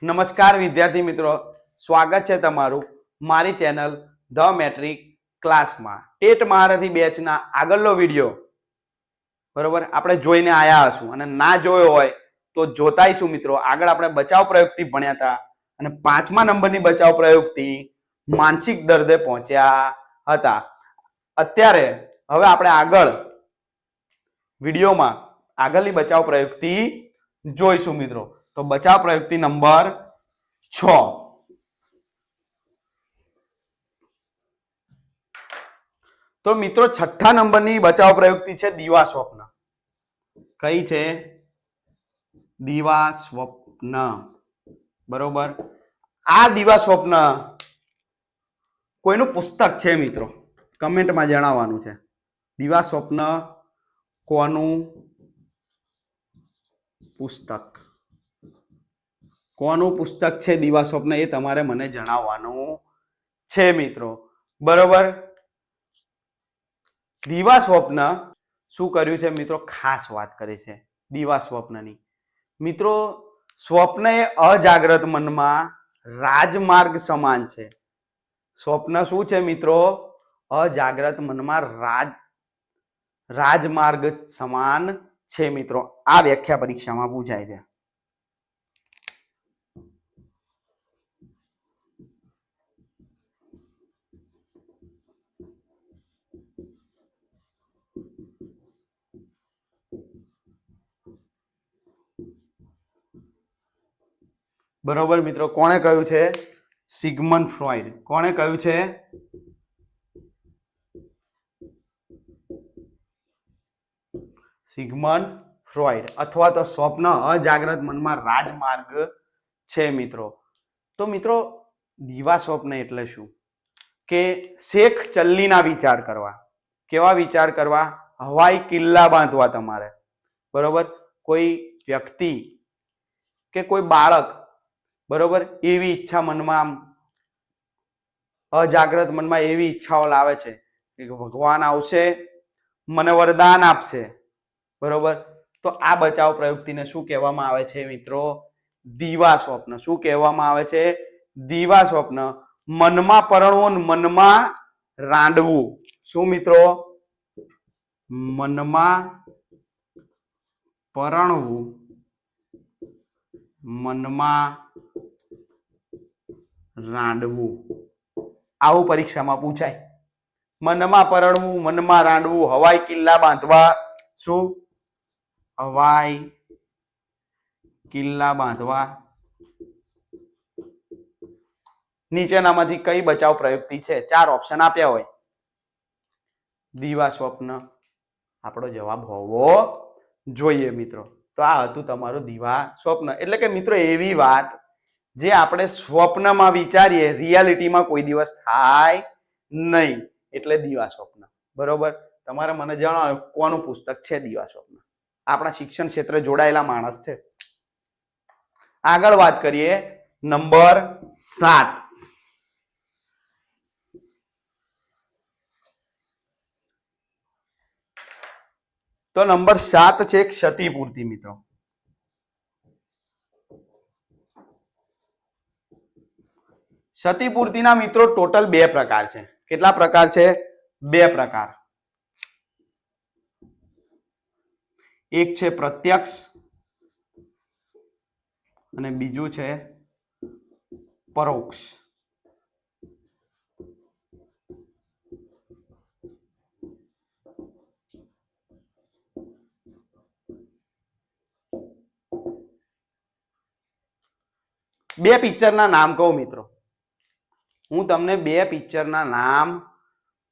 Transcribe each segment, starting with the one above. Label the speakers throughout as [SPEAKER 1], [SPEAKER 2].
[SPEAKER 1] નમસ્કાર વિદ્યાર્થી મિત્રો, સ્વાગત છે તમારું મારી ચેનલ ધ મેટ્રિક ક્લાસમાં. ટેટ મહારથી બેચના આગળનો વિડીયો બરોબર આપણે જોઈને આયા હશું, અને ના જોયો હોય તો જોતાઈશું મિત્રો. આગળ આપણે બચાવ પ્રયોગથી ભણ્યા હતા અને 5મા નંબરની બચાવ પ્રયોગથી માનસિક દર્દે પહોંચ્યા હતા. અત્યારે હવે આપણે આગળ વિડીયોમાં આગળની બચાવ પ્રયોગથી જોઈશું મિત્રો. તો બચાવ પ્રયુક્તિ નંબર 6. તો મિત્રો 6થા નંબરની બચાવ પ્રયુક્તિ છે દીવા સ્વપ્ન. કઈ છે? દીવા સ્વપ્ન. બરોબર. આ દીવા સ્વપ્ન કોઈનું પુસ્તક છે મિત્રો? કમેન્ટમાં જણાવવાનું છે. દીવા સ્વપ્ન કોનું પુસ્તક? કોનું પુસ્તક છે દીવા સ્વપ્ન એ તમારે મને જણાવવાનું છે મિત્રો. બરોબર. દીવા સ્વપ્ન શું કર્યું છે મિત્રો? ખાસ વાત કરી છે દીવા સ્વપ્નની. મિત્રો સ્વપ્ન એ અજાગ્રત મનમાં રાજમાર્ગ સમાન છે. સ્વપ્ન શું છે મિત્રો? અજાગ્રત મનમાં રાજમાર્ગ સમાન છે મિત્રો. આ વ્યાખ્યા પરીક્ષામાં પૂછાય છે. બરોબર મિત્રો. કોણે કહ્યું છે? સિગમન્ડ ફ્રોઈડ. કોણે કહ્યું છે? સિગમન્ડ ફ્રોઈડ. અથવા તો સ્વપ્ન અજાગ્રત મનમાં રાજમાર્ગ છે મિત્રો. તો મિત્રો દીવા સ્વપ્ન એટલે શું? કે શેખ ચલ્લીના વિચાર કરવા. કેવા વિચાર કરવા? હવાઈ કિલ્લા બાંધવા તમારે. બરોબર. કોઈ વ્યક્તિ કે કોઈ બાળક બરોબર એવી ઈચ્છા મનમાં અજાગ્રત મનમાં એવી ઈચ્છાઓ લાવે છે કે ભગવાન આવશે, મને વરદાન આપશે. બરોબર. તો આ બચાવ પ્રયુક્તિને શું કહેવામાં આવે છે મિત્રો? દીવા સ્વપ્ન. શું કહેવામાં આવે છે? દીવા સ્વપ્ન. મનમાં પરણવું, મનમાં રાંડવું. શું મિત્રો? મનમાં પરણવું, મનમાં રાંડવું. આવું પરીક્ષામાં પૂછાય. મનમાં પરણવું, મનમાં રાંડવું, હવાઈ કિલ્લા બાંધવા. શું? હવાઈ કિલ્લા બાંધવા. નીચેનામાંથી કઈ બચાવ પ્રયુક્તિ છે? 4 ઓપ્શન આપ્યા હોય. દીવા સ્વપ્ન આપણો જવાબ હોવો જોઈએ મિત્રો. તો આ હતું તમારું દીવા સ્વપ્ન. એટલે કે મિત્રો એવી વાત જે આપણે સ્વપ્નમાં વિચારીએ રિયાલિટીમાં કોઈ દિવસ થાય નહીં, એટલે દીવા સ્વપ્ન. બરોબર. તમારે મને જણાવો કોનું પુસ્તક છે દીવા સ્વપ્ન? આપણા શિક્ષણ ક્ષેત્રે જોડાયેલા માણસ છે. આગળ વાત કરીએ નંબર 7. તો નંબર 7 છે ક્ષતિપૂર્તિ મિત્રો. ક્ષતિપૂર્તિના મિત્રો ટોટલ 2 પ્રકાર છે. કેટલા પ્રકાર છે? 2 પ્રકાર. એક છે પ્રત્યક્ષ અને બીજું છે પરોક્ષ. બે પિક્ચરના નામ કહું મિત્રો. હું તમને 2 પિક્ચરના નામ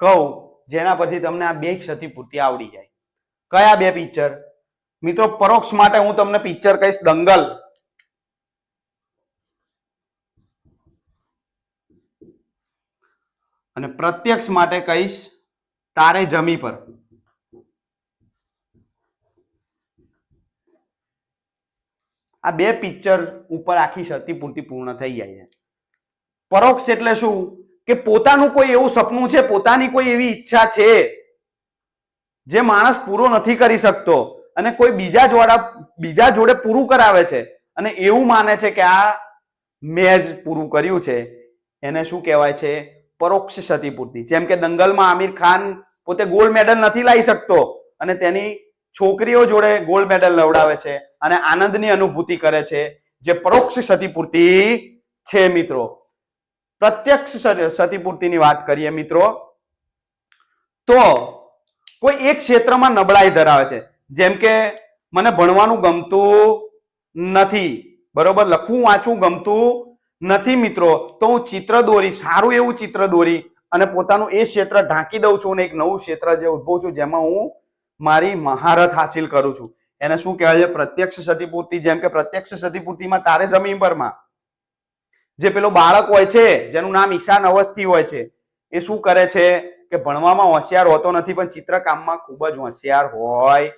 [SPEAKER 1] કહું જેના પરથી તમને આ 2 ક્ષતિપૂર્તિ આવડી જાય. કયા 2 પિક્ચર મિત્રો? પરોક્ષ માટે હું તમને પિક્ચર કહીશ દંગલ. અને પ્રત્યક્ષ માટે કહીશ તારે જમી પર. આ 2 પિક્ચર ઉપર આખી ક્ષતિપૂર્તિ પૂર્ણ થઈ જાય છે. પરોક્ષ એટલે શું? કે પોતાનું કોઈ એવું સપનું છે, પોતાની કોઈ એવી ઈચ્છા છે જે માણસ પૂરો નથી કરી શકતો અને કોઈ બીજા જોડે પૂરું કરાવે છે અને એવું માને છે કે આ મેં જ પૂરું કર્યું છે એને શું કહેવાય છે? પરોક્ષ ક્ષતિપૂર્તિ. જેમ કે દંગલમાં આમિર ખાન પોતે ગોલ્ડ મેડલ નથી લાવી શકતો અને તેની છોકરીઓ જોડે ગોલ્ડ મેડલ લવડાવે છે અને આનંદની અનુભૂતિ કરે છે, જે પરોક્ષ ક્ષતિપૂર્તિ છે મિત્રો. પ્રત્યક્ષ ક્ષતિપૂર્તિની વાત કરીએ મિત્રો, તો કોઈ એક ક્ષેત્રમાં નબળાઈ ધરાવે છે. જેમ કે મને ભણવાનું ગમતું નથી, બરોબર, લખવું વાંચવું ગમતું નથી મિત્રો, તો હું ચિત્ર દોરી, સારું એવું ચિત્ર દોરી અને પોતાનું એ ક્ષેત્ર ઢાંકી દઉં છું અને એક નવું ક્ષેત્ર જે ઉદ્ભવું છું જેમાં હું મારી મહારત હાસિલ કરું છું, એને શું કહેવાય છે? પ્રત્યક્ષ ક્ષતિપૂર્તિ. જેમ કે પ્રત્યક્ષ ક્ષતિપૂર્તિમાં તારે જમીન પરમાં જે પેલો બાળક હોય છે જેનું નામ ઈશાન અવસ્થી હોય છે, એ શું કરે છે કે ભણવામાં હોશિયાર હોતો નથી પણ ચિત્રકામમાં ખૂબ જ હોશિયાર હોય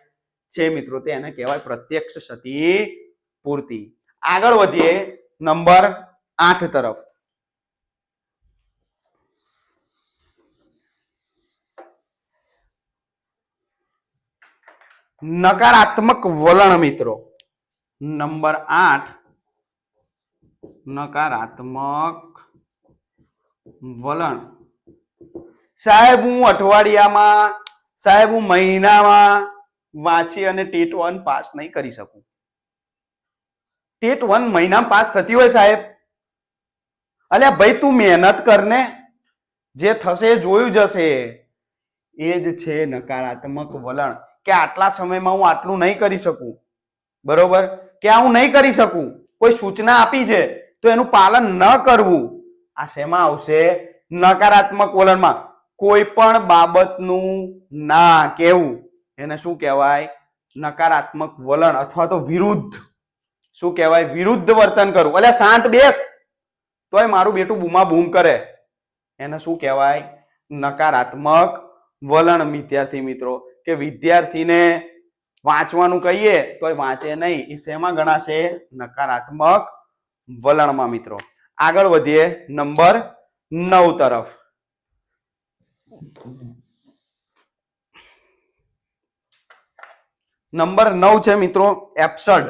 [SPEAKER 1] છે મિત્રો, તે એને કહેવાય પ્રત્યક્ષ ક્ષતિપૂર્તિ. આગળ વધીએ નંબર 8 તરફ. નકારાત્મક વલણ મિત્રો. નંબર 8 નકારાત્મક વલણ. સાહેબ હું અઠવાડિયામાં, સાહેબ હું મહિનામાં વાંચી અને ટેટ 1 પાસ નહીં કરી શકું. ટેટ 1 મહિનામાં પાસ થતી હોય સાહેબ? અલ્યા ભાઈ તું મહેનત કરને, જે થશે એ જોયું જશે. એ જ છે નકારાત્મક વલણ, કે આટલા સમયમાં હું આટલું નહીં કરી શકું, બરોબર, કે આ હું નહીં કરી શકું. કોઈ સૂચના આપી છે તો એનું પાલન ન કરવું, આ શેમાં આવશે? નકારાત્મક વલણમાં. કોઈ પણ બાબતનું ના કહેવું, એને શું કહેવાય? નકારાત્મક વલણ અથવા તો વિરુદ્ધ. શું કહેવાય? વિરુદ્ધ વર્તન કરવું. એટલે શાંત બેસ તોય મારું બેટું બૂમા બૂમ કરે, એને શું કહેવાય? નકારાત્મક વલણ. વિદ્યાર્થી મિત્રો, કે વિદ્યાર્થીને વાંચવાનું કહીએ તોય વાંચે નહીં, એ શેમાં ગણાશે? નકારાત્મક વલણમાં મિત્રો. આગળ વધીએ નંબર 9 તરફ. નંબર 9 છે મિત્રો એબ્સર્ડ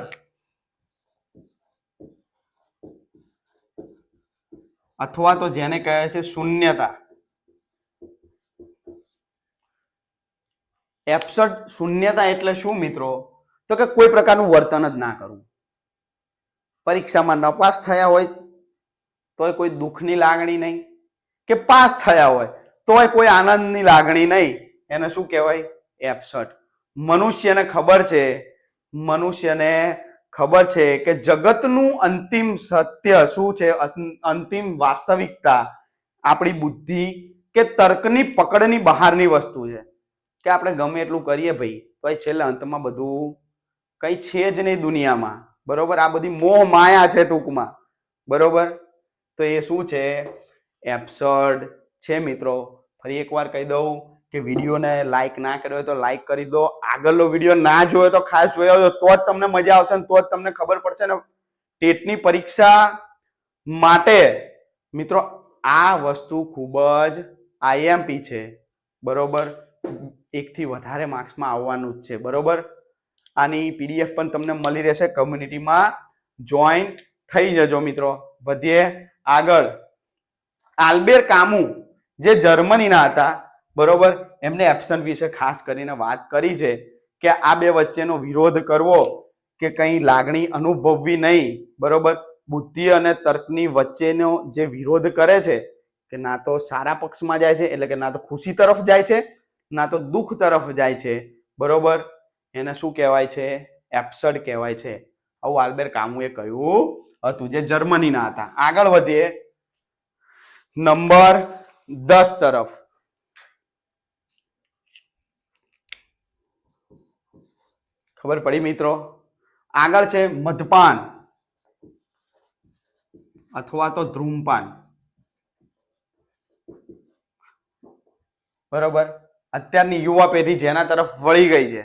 [SPEAKER 1] અથવા તો જેને કહે છે શૂન્યતા. એબ્સર્ડ શૂન્યતા એટલે શું મિત્રો? તો કે કોઈ પ્રકારનું વર્તન જ ના કરવું. પરીક્ષામાં નપાસ થયા હોય તોય કોઈ દુઃખની લાગણી નહીં, કે પાસ થયા હોય તોય કોઈ આનંદની લાગણી નહીં, એને શું કહેવાય? એબ્સર્ડ. મનુષ્યને ખબર છે કે જગતનું અંતિમ સત્ય શું છે? અંતિમ વાસ્તવિકતા આપણી બુદ્ધિ કે તર્કની પકડની બહારની વસ્તુ છે, કે આપણે ગમે એટલું કરીએ ભાઈ તો છેલ્લે અંતમાં બધું કઈ છે જ નહીં દુનિયામાં, બરોબર. આ બધી મોહ માયા છે ટૂંકમાં, બરોબર. તો એ શું છે? એબ્સર્ડ છે મિત્રો. ફરી એકવાર કહી દઉં કે વિડીયોને લાઈક ના કર્યો હોય તો લાઈક કરી દો. આગળનો વિડીયો ના જોયો તો ખાસ જોયો તો જ તમને મજા આવશે ને તો જ તમને ખબર પડશે ને. ટેટની પરીક્ષા માટે મિત્રો આ વસ્તુ ખૂબ જ આઈએમપી છે, બરોબર. 1 થી વધારે માર્ક્સમાં આવવાનું જ છે, બરોબર. આની પીડીએફ પણ તમને મળી રહેશે, કમ્યુનિટીમાં જોઈન થઈ જજો મિત્રો. વધીએ આગળ. આલ્બેર કામુ જે જર્મનીના હતા, બરોબર, એમને એબ્સન્ટ વિશે ખાસ કરીને વાત કરી છે કે આ બે વચ્ચેનો વિરોધ કરવો, કે કંઈ લાગણી અનુભવવી નહીં, બરોબર. બુદ્ધિ અને તર્કની વચ્ચેનો જે વિરોધ કરે છે, કે ના તો સારા પક્ષમાં જાય છે, એટલે કે ના તો ખુશી તરફ જાય છે, ના તો દુઃખ તરફ જાય છે, બરોબર. એને શું કહેવાય છે? એબ્સર્ડ કહેવાય છે. આવું આલ્બેર કામુએ કહ્યું હતું, જે જર્મનીના હતા. આગળ વધીએ નંબર 10 તરફ. ખબર પડી મિત્રો? આગળ છે મદ્યપાન અથવા તો ધૂમ્રપાન, બરોબર. અત્યારની યુવા પેઢી જેના તરફ વળી ગઈ છે,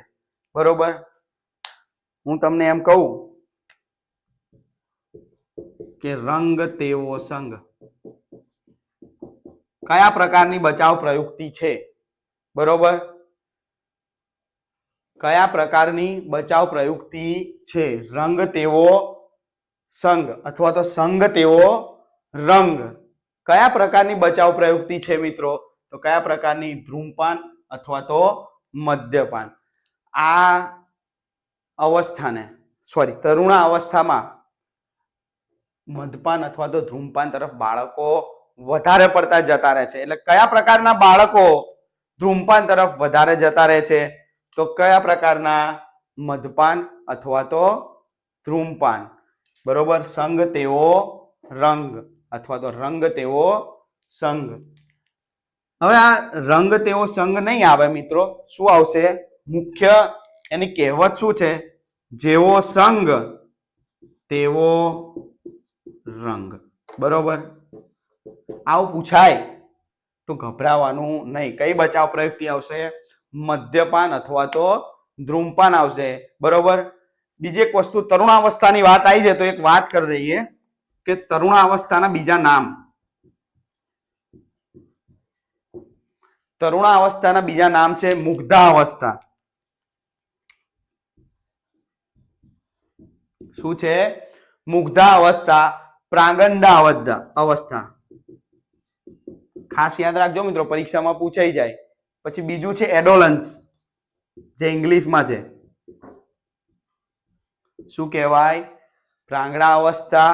[SPEAKER 1] બરોબર. હું તમને એમ કહું કે રંગ તેવો સંગ કયા પ્રકારની બચાવ પ્રયુક્તિ છે, બરોબર. કયા પ્રકારની બચાવ પ્રયુક્તિ છે? રંગ તેવો સંગ અથવા તો સંગ તેવો રંગ કયા પ્રકારની બચાવ પ્રયુક્તિ છે મિત્રો? તો કયા પ્રકારની? ધૂમ્રપાન અથવા તો મદ્યપાન. આ અવસ્થાને તરુણા અવસ્થામાં મદપાન અથવા તો ધૂમપાન તરફ બાળકો વધારે પડતા જતા રહે છે. એટલે કયા પ્રકારના બાળકો ધૂમપાન તરફ વધારે જતા રહે છે? તો કયા પ્રકારના? મદપાન અથવા તો ધૂમપાન. બરોબર. સંગ તેવો રંગ અથવા તો રંગ તેવો સંગ. હવે આ રંગ તેવો સંગ નહીં આવે મિત્રો. શું આવશે? મુખ્ય એની કહેવત શું છે? જેવો સંગ તેવો રંગ. બરોબર. આવું પૂછાય તો ગભરાવાનું નહીં. કઈ બચાવ પ્રયુક્તિ આવશે? મદ્યપાન અથવા તો ધૂમપાન આવશે. બરોબર. બીજી એક વસ્તુ, તરુણાવસ્થાની વાત આવી છે તો એક વાત કરી દઈએ કે તરુણાવસ્થાના બીજા નામ. તરુણાવસ્થાના બીજા નામ છે મુગ્ધાવસ્થા. શું છે? મુગ્ધાવસ્થા, પ્રાગંડા અવસ્થા. ખાસ યાદ રાખજો મિત્રો, પરીક્ષામાં પૂછાઈ જાય. પછી બીજું છે એડોલન્સ, જે ઇંગ્લિશમાં છે. શું કહેવાય? પ્રાંગણા અવસ્થા,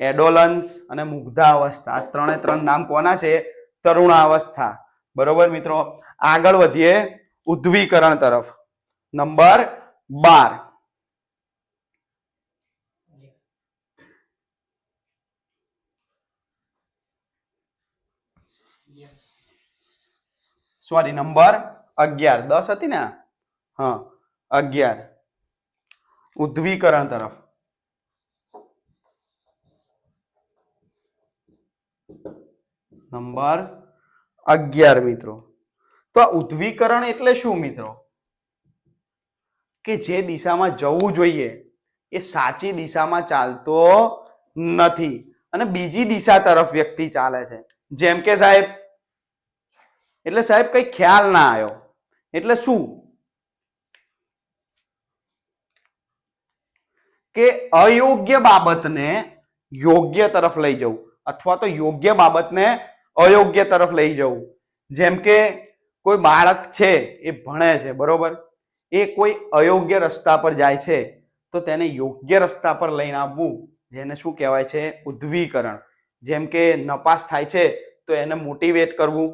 [SPEAKER 1] એડોલન્સ અને મુગ્ધાવસ્થા. આ ત્રણે ત્રણ નામ કોના છે? તરુણાવસ્થા. બરોબર મિત્રો. આગળ વધીએ ઉદ્દવીકરણ તરફ. નંબર 12. Sorry, number 11. 10 હતી ને? હા, 11. ઉદ્દવીકરણ તરફ. નંબર 11 મિત્રો. તો આ ઉદ્દવીકરણ એટલે શું મિત્રો? કે જે દિશામાં જવું જોઈએ એ સાચી દિશામાં ચાલતો નથી અને બીજી દિશા તરફ વ્યક્તિ ચાલે છે. જેમ કે સાહેબ, એટલે સાહેબ કઈ ખ્યાલ ના આવ્યો. એટલે શું? કે અયોગ્ય બાબતને યોગ્ય તરફ લઈ જવું અથવા તો યોગ્ય બાબતને અયોગ્ય તરફ લઈ જવું. જેમ કે કોઈ બાળક છે, એ ભણે છે, બરોબર, એ કોઈ અયોગ્ય રસ્તા પર જાય છે તો તેને યોગ્ય રસ્તા પર લઈને આવવું, જેને શું કહેવાય છે? ઉદ્દવીકરણ. જેમ કે નપાસ થાય છે તો એને મોટિવેટ કરવું,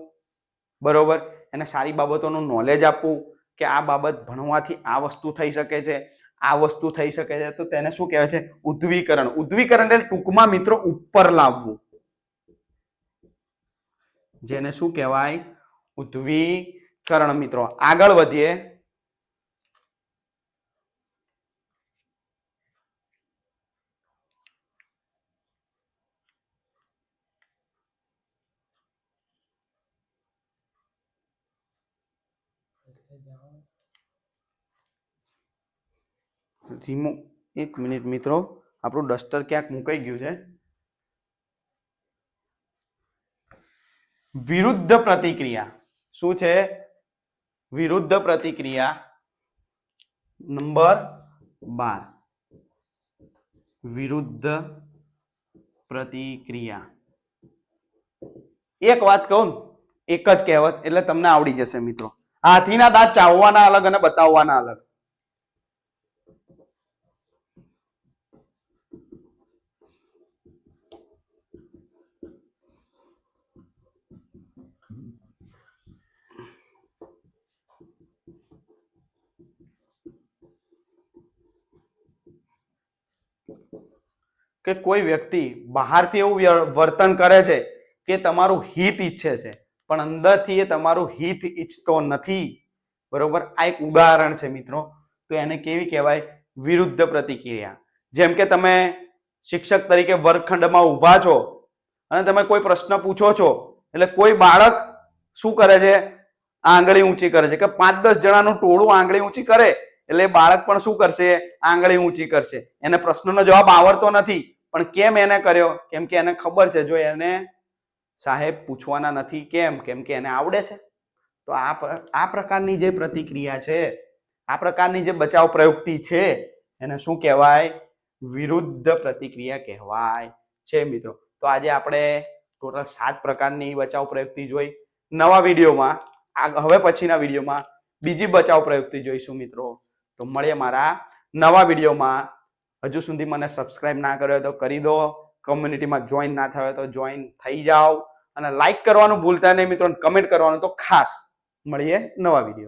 [SPEAKER 1] બરોબર, એને સારી બાબતોનું નોલેજ આપવું કે આ બાબત ભણવાથી આ વસ્તુ થઈ શકે છે, આ વસ્તુ થઈ શકે છે, તો તેને શું કહેવાય છે? ઉદ્દવીકરણ. ઉદ્દવીકરણ એટલે ટૂંકમાં મિત્રો ઉપર લાવવું, જેને શું કહેવાય? ઉદ્દવીકરણ. મિત્રો આગળ વધીએ. એક મિનિટ મિત્રો, આપણું ડસ્ટર ક્યાંક મુકાઈ ગયું છે. વિરુદ્ધ પ્રતિક્રિયા. શું છે? વિરુદ્ધ પ્રતિક્રિયા. નંબર 12. વિરુદ્ધ પ્રતિક્રિયા. એક વાત કહું, એક જ કહેવત એટલે તમને આવડી જશે મિત્રો. હાથીના દાંત ચાવવાના અલગ અને બતાવવાના અલગ. કે કોઈ વ્યક્તિ બહારથી એવું વર્તન કરે છે કે તમારું હિત ઈચ્છે છે પણ અંદરથી એ તમારું હિત ઈચ્છતો નથી, બરોબર. આ એક ઉદાહરણ છે મિત્રો. તો એને કેવી કહેવાય? વિરુદ્ધ પ્રતિક્રિયા. જેમ કે તમે શિક્ષક તરીકે વર્ગખંડમાં ઊભા છો અને તમે કોઈ પ્રશ્ન પૂછો છો, એટલે કોઈ બાળક શું કરે છે? આંગળી ઊંચી કરે છે. કે 5-10 જણાનું ટોળું આંગળી ઊંચી કરે એટલે બાળક પણ શું કરશે? આંગળી ઊંચી કરશે. એને પ્રશ્નનો જવાબ આવડતો નથી, પણ કેમ એને કર્યો? કેમ કે એને ખબર છે જો એને સાહેબ પૂછવાના નથી. કેમ? કેમ કે એને આવડે છે. તો આ પ્રકારની જે પ્રતિક્રિયા છે, આ પ્રકારની જે બચાવ પ્રયુક્તિ છે, એને શું કહેવાય? વિરુદ્ધ પ્રતિક્રિયા કહેવાય છે મિત્રો. તો આજે આપણે ટોટલ 7 પ્રકારની બચાવ પ્રયુક્તિ જોઈ. નવા વિડીયોમાં હવે પછીના વિડીયોમાં બીજી બચાવ પ્રયુક્તિ જોઈશું મિત્રો. તો મળીએ મારા નવા વિડીયોમાં. હજુ સુધી મને સબસ્ક્રાઇબ ના કર્યો તો કરી દો. કમ્યુનિટીમાં જોઈન ના થયો તો જોઈન થઈ જાઓ અને લાઈક કરવાનું ભૂલતા નહીં મિત્રો, કમેન્ટ કરવાનું તો ખાસ. મળીએ નવા વિડીયો.